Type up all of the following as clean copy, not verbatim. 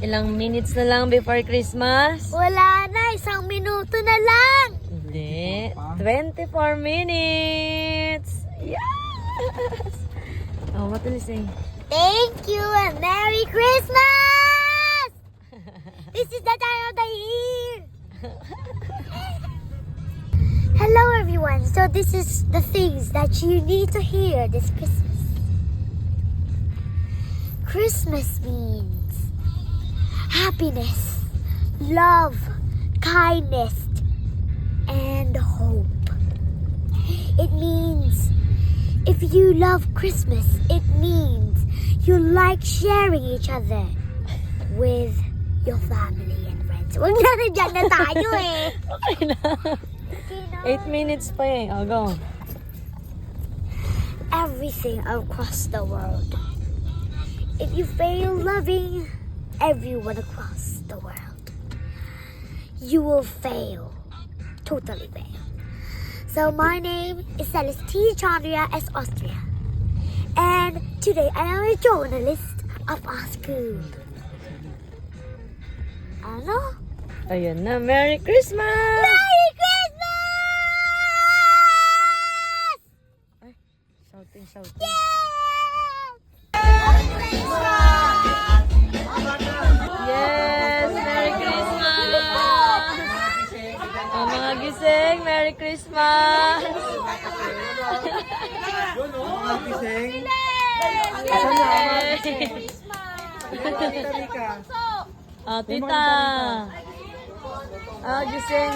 Ilang minutes na lang before Christmas? Wala na, 1 minuto na lang. Hindi. 24 minutes! Yes! Oh, what will you say? Thank you and Merry Christmas! This is the time of the year. Hello everyone. So this is the things that you need to hear this Christmas. Christmas means happiness, love, kindness, and hope. It means if you love Christmas, it means you like sharing each other with your family and friends. Huwag na dyan na tayo eh. Okay na. 8 minutes pa eh. Oh, go. Everything across the world. If you fail loving everyone across the world, you will fail. Totally fail. So my name is Celestine Chandria S. Austria. And today I am a journalist of our school. Ano? Ayun na. Merry Christmas! Merry Christmas! Ay, shouting. Yes! Merry Christmas! Oh, mga gising, Merry Christmas! Oh, tita! Oh, gising.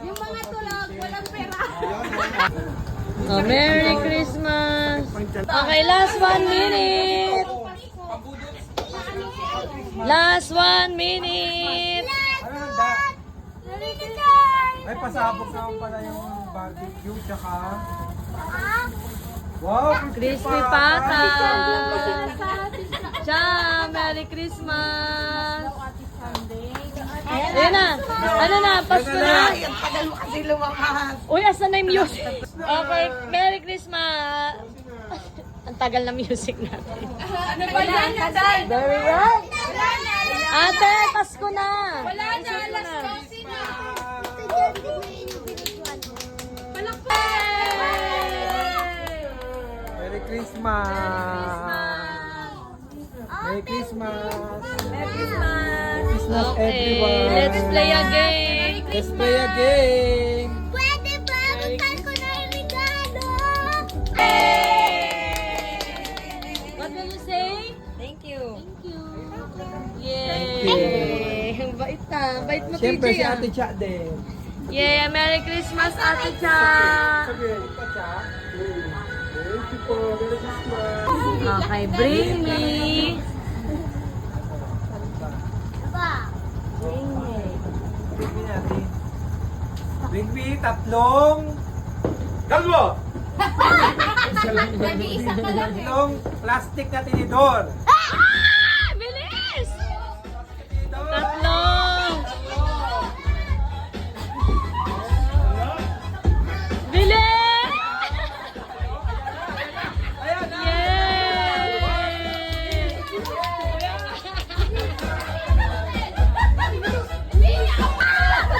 Yung mga tulog, walang pera. Oh, Merry Christmas! Okay, last 1 minute! Last 1 minute! Ay, pasabog naman pala yung barbecue, tsaka... Wow! Crispy pata! Ciao! Merry Christmas! Ayun na! Ano na? Pasko na! Ang tagal mo kasi lumakas. Uy, asan na yung music? Okay, Merry Christmas! Ang tagal na music natin. Ano ba yan? Very right! Ate, Pasko na! Wala na, alas 12 na. Merry Christmas! Merry Christmas! Merry Christmas! Christmas, Okay, everyone! let's play a game! Let's play a game! Pwede ba? Bukal ko na yung regalo. What will you say? Thank you. Thank you. Yay! Thank Ang bait na. Bait mo, Siyempre TJ, si ah. Ate Cha din. Yay! Merry Christmas, Ate Cha! Sabi, Ate Cha. Thank you po. Merry Christmas. Okay, bring me. Bring me natin. Bring me tatlong... Dalawa! Nag-iisa ka lang eh. Tatlong plastic na tinidor. Ah! Bilis! Tinidor. Tatlo! Bilis! Ayan na. Yay!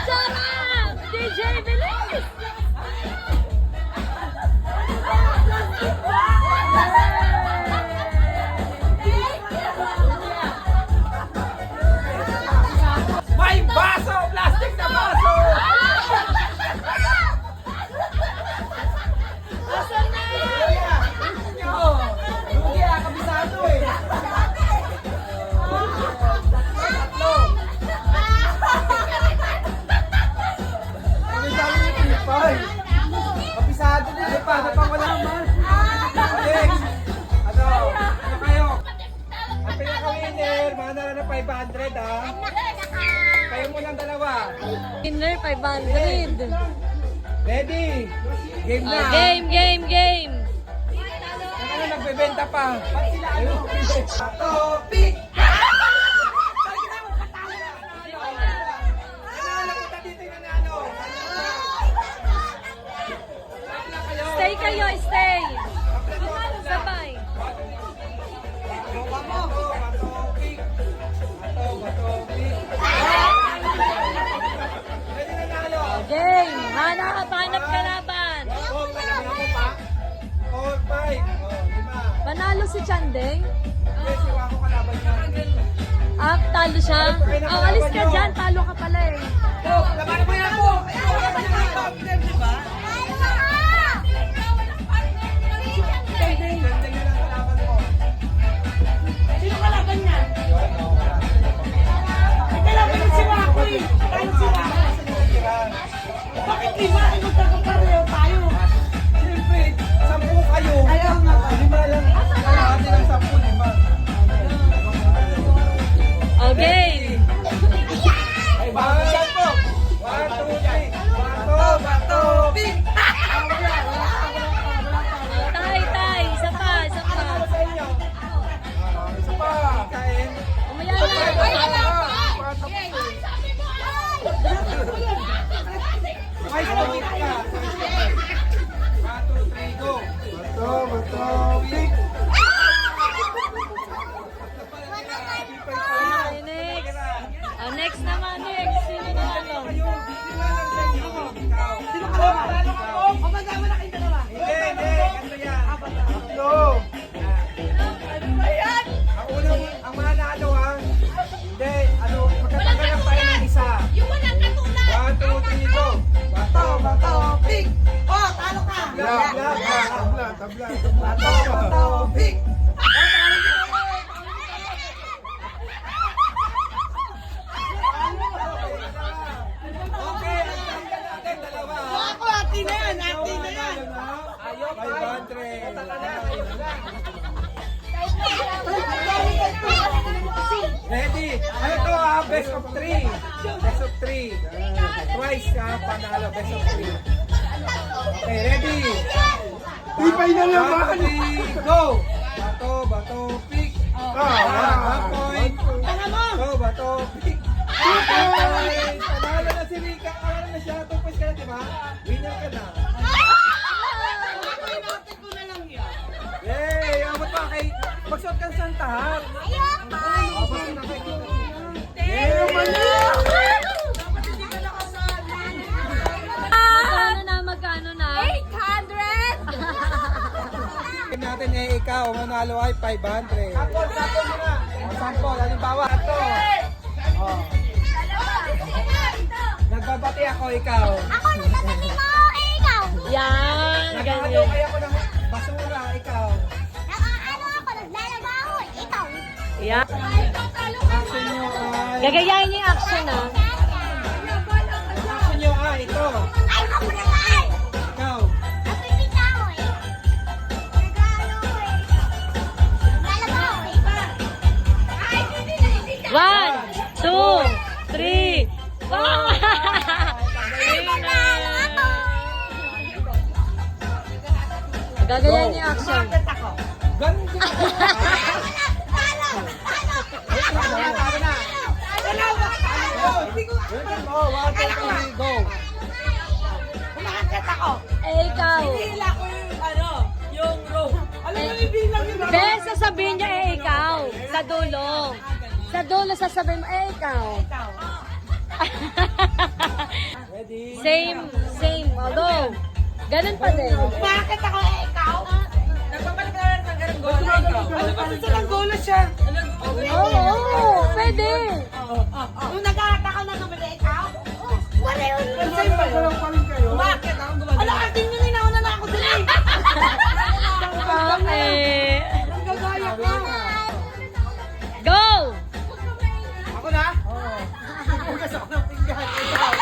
Sarap! DJ, bilis! May baso! Plastic na baso! Asan na? Nyo! Lugi ah, kabisado eh. Tatlo. Kabisado ni Pipay. Kabisado na eh. Paano pa wala man? Alex! Ano? Ano kayo? Ang pinaka-winner, manala na 500 ah. Kayo mo lang dalawa. Winner 500. Ready? Game na. Oh, game. Ano nagbebenta pa? Ayun. Topic! Stay kayo, stay. Sabay. Topic! si Chandeng? Hindi, si Wako kalaban niya. Ah, talo siya? Oh, alis ka dyan. Talo ka pala eh. Oh, laban mo yan po! Laban mo yan po! Di ba? Gandang yun ang kalaban mo. Sino kalaban niya? Yun, oh, wala. May kalaban niya si Wako eh. Tayo si Wako. Bakit iba? Ay magkakapareho tayo. Siyempre, 10 kayo. Ayaw nga. 5 lang. Kalahati ng 10, 5. Okay. Ay, bago dyan po. 1, 2, 3. Bato, ping! Tay. Isa pa. Sa inyo. Isa pa. Kain. Umaya na. May sumit ka. 1, 2, 3, go. Bato, ping! Okay, next. Oh, next naman, next. Sino na ano? Kayo, sila lang sa inyo. Ikaw. Sino kalaban? O magkama na kayong dalawa? Hindi. Ano yan? Tatlo. Ano ba yan? Ang mananalo ha. Hindi, magkatanggal ang pain ng isa. Yung walang katulad. 1, 2, 3, go. Bato, Pig. Oh, talo ka. Tabla. Bato, pig. Okay, ang tanggal natin, dalawa. Ako, atin na yan. Atin na yan. Ayaw, 500. Ready? Ano to ha? Best of 3. Best of 3. Twice ha, panalo. Best of 3. Okay, ready? Ipay na naman! Go! Bato, pick. 1 point. Bato, pick. 2 points. Panalo na si Rika. Panalo na siya. 2 points ka na, diba? Winner ka na. Yay! Amot pa kay... Magsuot ka sa tahat. Magkano na? 800! Natin ikaw, manalo ay 500. Sample muna. Sample, halimbawa, ito. Oh. Nagbabati ako, ikaw. Ako nagtatati mo, ikaw! Yan, Nagkakalo ganyan. kayo ako ng basura, ikaw. Nakaano ako, naglalaba ako, ikaw! Yan. Action nyo ay... Gagayahin niyo yung action ah. Action nyo ay ito. Ay, ako naman! Ikaw. Napipita ako eh. Nag-ano ako eh. Naglalaba ako eh. Ay, hindi na, hindi na. 1, 2, 3. Wow! Gagayahin niyo yung action. Ganun din. Talo! Talo! Tama na. Oh, 1, 2, 3, go. Umakakit ako. Eh, ikaw. Hila ko yung rope. Alam mo yung bilang yun. Bes, sasabihin niya eh, ikaw. Sa dulo. Sa dulo, sasabihin mo, eh, ikaw. Ready? Same. O, go. Ganun pa din. Umakakit ako ikaw. Nagpapalik na rin ng garanggola ikaw. Ano ba sa langgola siya? Oo, pwede. Nung nag-aatakaw na naman ikaw? Wala yun! Sa'yo ba yun? Umakakit ako gumagana. Ala, atin yun, inauna na ako dun eh. Okay. Ang gagaya ka. Go! Ako na? Oo. Hugas ako ng pinggan. Ikaw.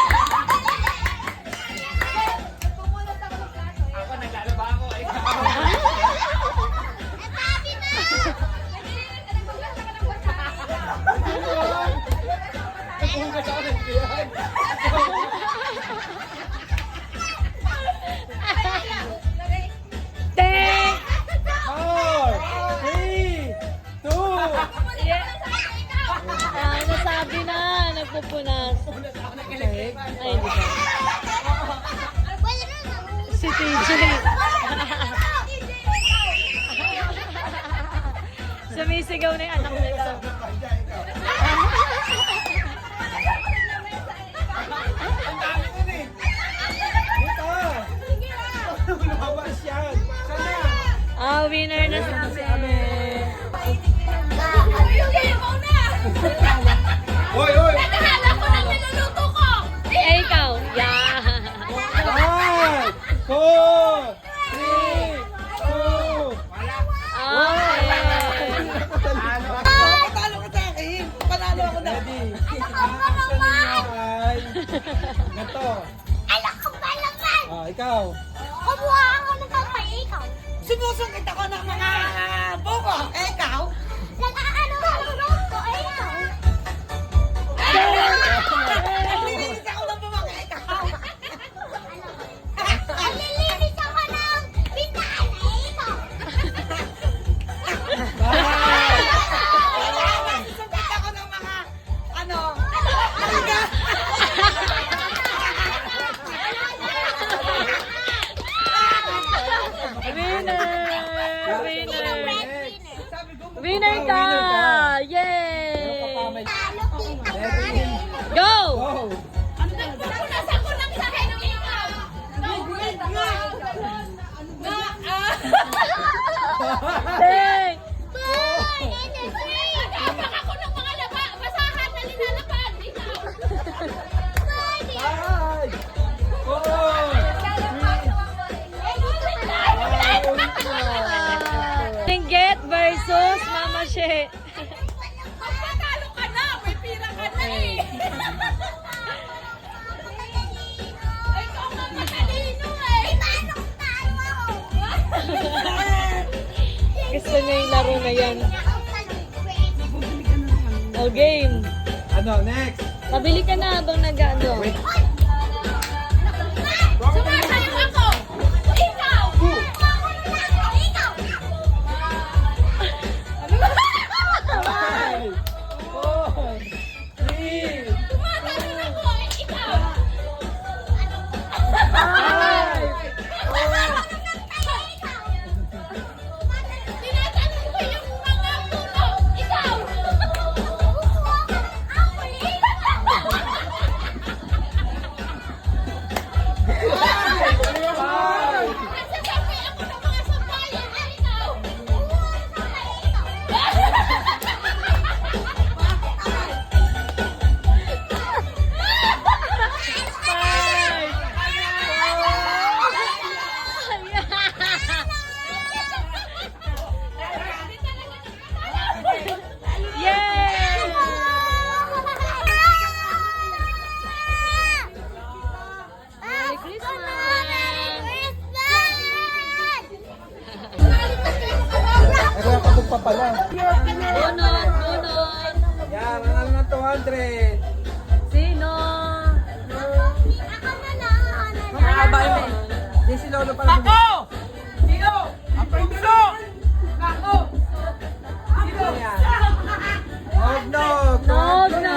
Ako, naglalaba ako. Ikaw. Hugas ako ng pinggan. Ten! 4, 3, 2. Ah, nasabi na. Nagpupunas. Ay, hindi ka. Si TJ. Sumisigaw na yung anak nila. Ang dami ko eh. Dito. Lumabas yan. Saan na? Ah, winner na si Hoy, hoy! Naghahanap ko ng niluluto ko! Eh, ikaw. Yeah. 5, 4, 3, 2, Okay. Panalo ka sa akin. Panalo ako na. ready. Ang action ninyo ay ganito. Alam ko ba naman? Ikaw. Kumuha ako ng papaikaw. Sinusungkit ako ng mga buko. Eh, ikaw? Nag-aano ka ng ko, ikaw. Naglilinis ako ng buko. Eh, ikaw? Nalilinis ako ng pintaan, ikaw. Sinusungkit ako ng mga, ano, Winner! Winner! Next. Winner ka! Meron Yay! ka pa may... Ready? Go! Go! Punasan ko lang sa akin ng ikaw! Hey! Naghahanap ako ng mga basahan na linalaban! Ikaw! 5, 4, Ringgit versus Mama She. Magpatalo ka na! May pira ka na eh! Ikaw ang matalino eh! Gusto niya yung laro na yan. O, game. Ano, next? Pabili ka na habang nag-ano. Sumasayo ako! Ikaw! 5, 4, 3, Sumasayo ako! Ikaw! 5, Tinatanong ko yung mga puno! Ikaw! Nagsasabi ako ng mga sambayan! Ikaw! Yay! Merry Ay, kaya kapag pa pala. Bunot! Bunot! Yan, nanalo ng 200. Sino? Di si Lolo pala. Ako! Sino? Ang pinto! Ako! Sino? Nog, nog. Nog na!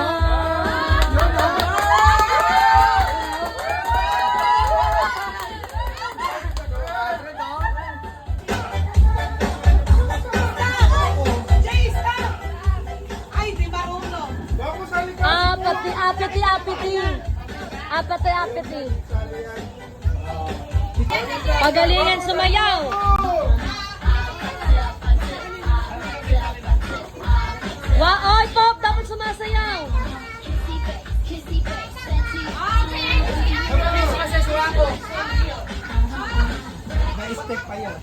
Jay, stop! Ay, di marunong. Apati, apati, apati! Apati, apati! Pagalingan sumayaw! Oy, Pop! Dapat sumasayaw! May step pa yun.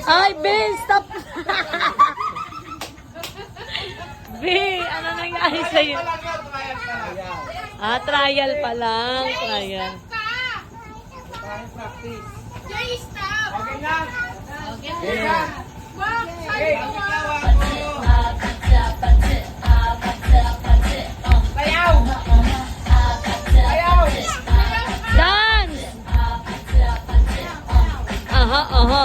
Ay, Bill! Stop! B, ano nangyari sa'yo? Ayan. Trial pa lang. Trial. Tayong practice. Jay, stop! Okay na? Okay. Wag! Okay, Sayo ka! ikaw Sayaw! Sayaw! Dance! Aha, aha.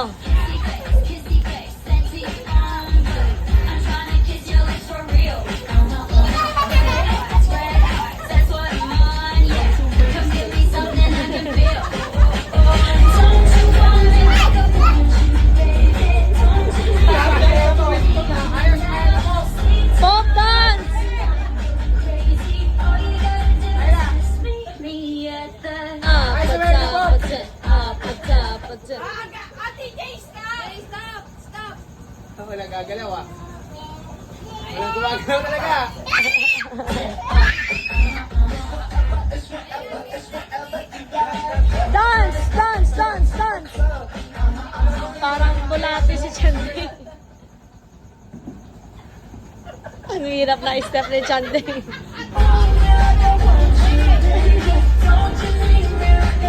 Pop dance! Apata. Ate Jay, stop! Stop! Stop! Ako nagagalaw ah. Walang gumagalaw talaga. Dance! Dance! Dance! Dance! Parang bulati si Chanding. Ang hirap na step ni Chanding.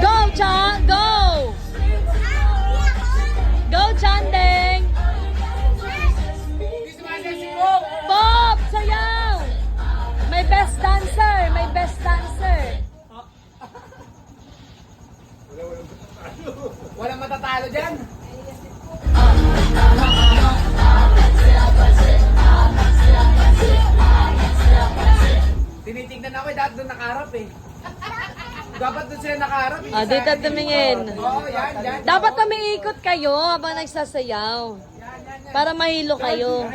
Go, Chan! Go! Go, Chanding! Bob! Sayaw! May best dancer! May best dancer! Walang matatalo dyan. Tinitignan ako dahil doon nakaharap eh. Dapat doon sila nakaharap. Ah, dito tumingin. Oo, yan. Dapat umiikot kayo habang nagsasayaw. Para mahilo kayo.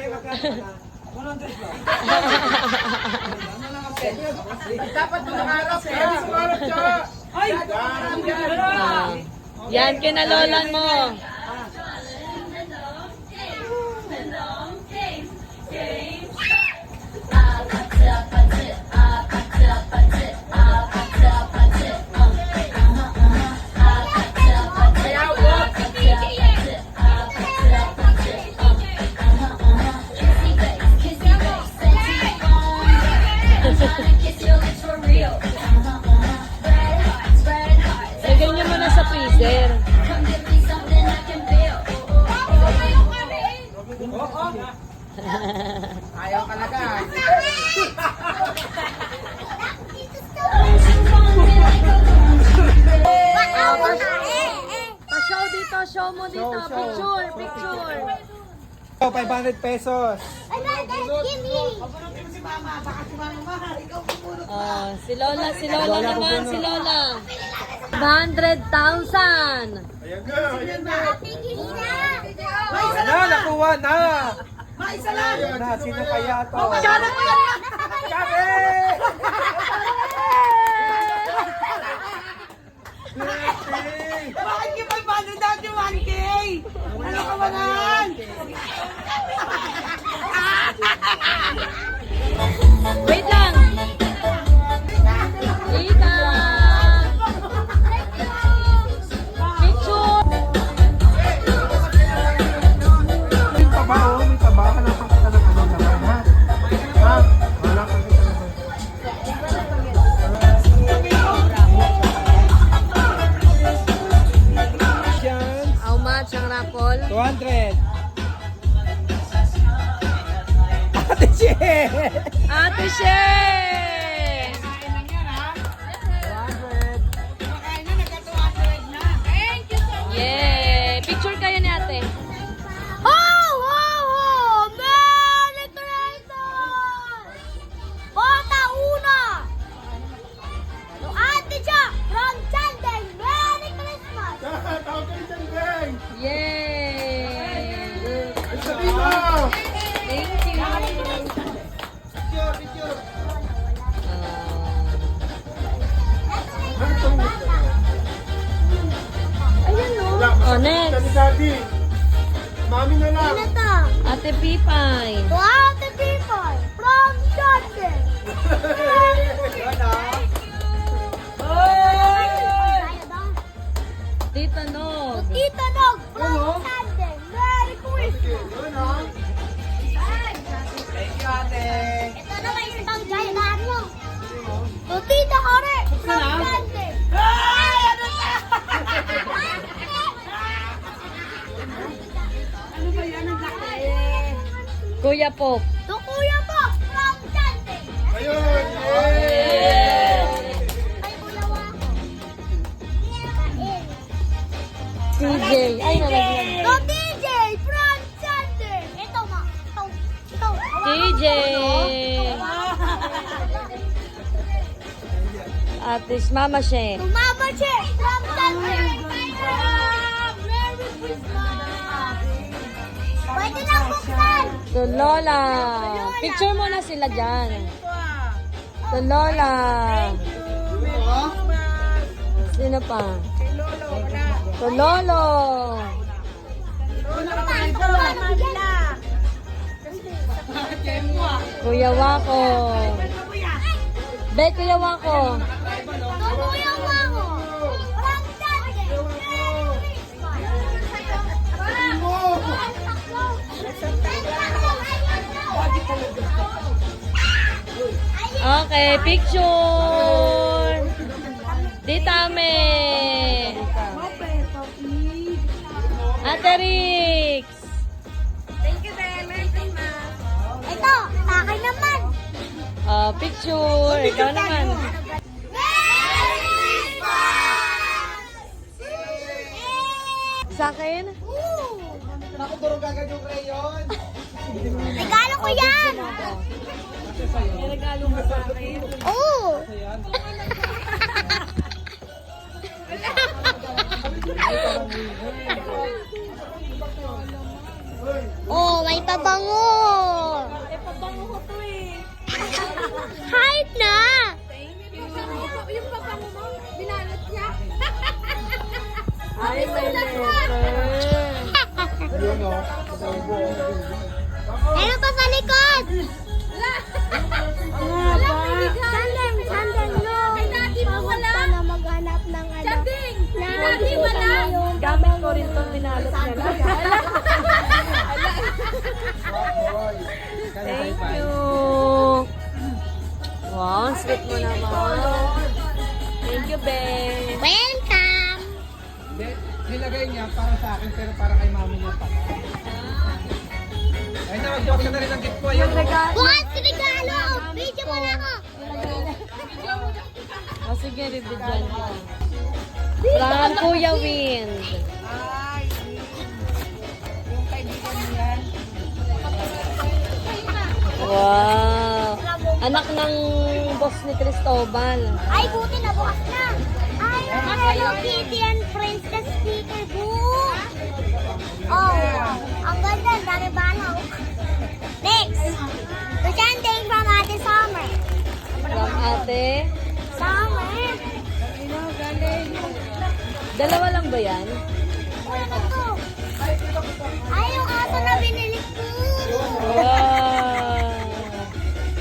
Dapat doon nakaharap eh. Nakaharap siya. Ay! Ah, yan, kinalolan mo. Lagay niyo muna sa freezer. Ayaw ka na ka. Pa-show dito, show mo dito. Picture, picture. 500 pesos. Oh, si Lola naman, si Lola. 100,000. Na, nakuha na. May isa lang! Ayun na, sino kaya to? Magkano mo yan? Kami! Bakit yung 500 daw yung 1K? Ano ka ba naman? Wait lang. Ika. Picture. May taba, oh. May taba. Hanap ka ng ano naman, ha? Ha? Wala ka kita naman. Yan. How much ang raffle? 200. Ate Che! Ate She! 200. Yay! Picture kayo ni ate. Ho, ho, ho! Merry Christmas! Bota una! No ate siya from Chandeng! Merry Christmas! Yay! Sabi mo! Thank you. Ayan o. Oh, next. Daddy! Mami na lang! Ano to? Ate Pipay. To ate people from Chandeng! Tita Nog. Tita Nog from Chandeng! Merry Christmas! Thank you, ate! Ito naman yung isang giant ano? To Tita Hore from Chandeng! Ano ba yan? Ang laki. Kuya Pop. To Kuya po from Chandeng! Ayun! Yay! Ay, ulawa ko. Kain. TJ. Ay, nalagyan. To DJ from Chandeng! Ito ma. Ito. TJ. Ate Mama She. To Mama Che from Chandeng! Merry Christmas! Pwede na buksan! To Lola. Picture muna sila dyan. To Lola. Sino pa? To Lolo. Kuya Wako. Be, Kuya Wako. Kuya Wako. From Dante. Okay, picture. Tita Me. Ate Rix. Ito, sa akin naman. Picture. Ikaw naman. Sa akin? Naku, durog agad yung crayon. Regalo ko yan. Regalo mo sa akin. Oo. Oh, may pabango. May pabango ko to eh. Kahit na. Yung pabango mo, binalot niya. Ay, may letter. Yun o. Ano pa sa likod? Sandeng, sandeng, no. Ay, dati mo wala. Na maghanap ng ano. Chanding! Na Dati wala. Gamit ko rin itong binalot nila. Thank you. Wow, ang sweet mo naman. Thank you, Ben. Welcome. Hindi, nilagay niya para sa akin pero para kay mami niya pa. Ay na, magbukas ka na rin ang gift ko. Ayun. Bukas regalo. Video mo na ako. O sige, bibigyan ko. From Kuya Wind. Wow. Anak ng boss ni Cristobal. Ay, buti na bukas na. Ay, Hello Kitty and Princess sticker book. Oh, ang ganda. Ang dami banaw. Next. Sandeng from Ate Summer. From ate. Summer. Dalawa lang ba yan? Ano to? Ay, yung aso na binili ko. Wow.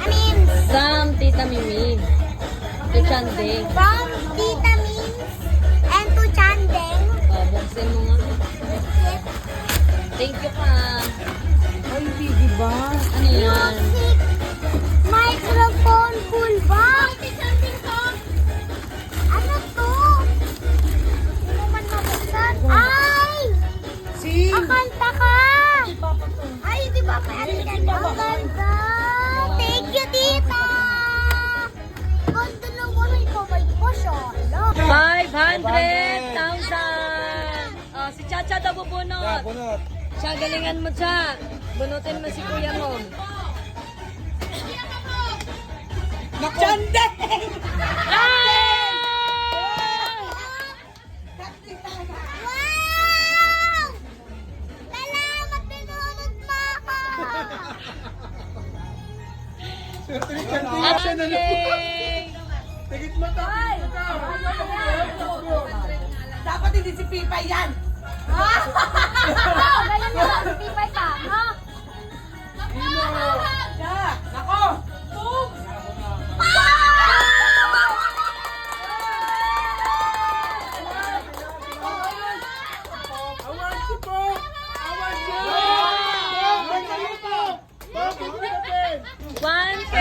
I mean, From Tita Mimi. To Chandeng. from Tita Min and to Chandeng. Buksin mo nga. Thank you ka. Ay, hindi ba? Ano yan? Music microphone full box. Ano to? Hindi mo man mabuksan. Ay! Si... Akanta ka! Ay, di ba pa? Ang ganda! Thank you, tita! Ganda naman ito. May pasyon. 500,000! Oh, si Chacha daw bubunot. Bunot. Siya, galingan mo siya. Bunutin mo si kuya mo. Chandeng! Wow! Salamat, pinunod mo ako! Swerte ni Chanding. Siya na lang. Okay. Tigit mo to. Dapat hindi si Pipa yan! Ganyan na lang, tibay ka, ha? Siya! Nako! Awan si po. Awan si po. Awan si po. 1K!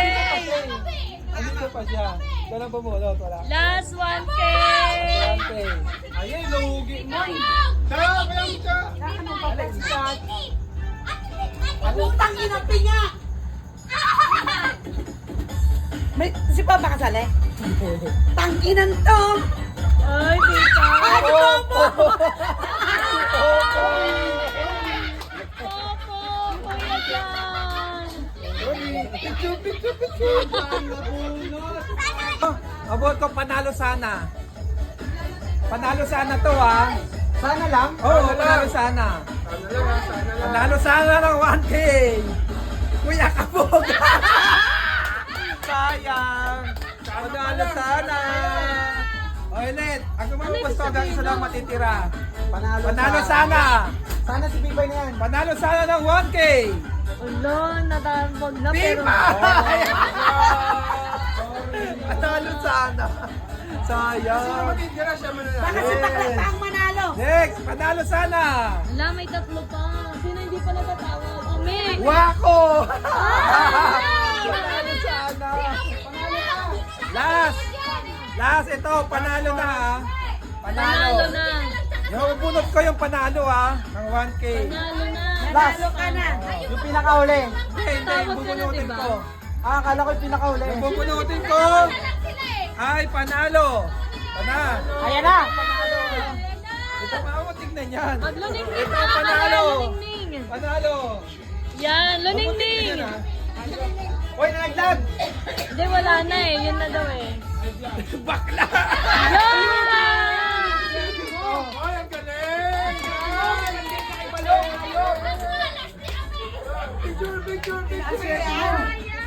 Andito pa siya. Wala ba mo? Wala. Last 1K! Okay. Ayun, lugi mo. Siya, kaya siya. Alex Chat! Utang inapi niya! May, si Papa kasali? Tanginan to! Ay, tita! Ano mo? Opo, kuya dyan! Picture. Abot ko, panalo sana. Panalo sana to, ha? Sana lang? Oo, panalo sana. Panalo sana ng 1K. Kuya Kabog. Sayang. Panalo sana. O, ulit. Ang gumamapos to hanggang isa lang matitira. Panalo sana. Sana si Pipay na yan. Panalo sana ng 1K. Ulo, natambog na pero... Pipa! Panalo sana. Sayang. Baka si Takla pa ang manalo. Next, panalo sana. Wala, may tatlo pa. Sino hindi pa natatawag? Kami. Wako! Panalo sana. Last. Last, ito, panalo na ha. Panalo na. Yung bunot ko yung panalo ha, ng 1K. Panalo na. Nanalo ka na. Yung pinakauli. Hindi, Tapos ka na, bubunutin diba? ko. Akala ko yung pinakauli. Yung bubunutin ko ay panalo. Ayan na. Ito pa ako, tignan yan. Magluningning Ito, na ako. panalo. Luningning. Panalo. Yan, luningning. Hoy, nalaglag! Hindi, wala na eh. Yun na daw eh. Bakla! Yan! Hoy, ang galing! Picture, picture, picture!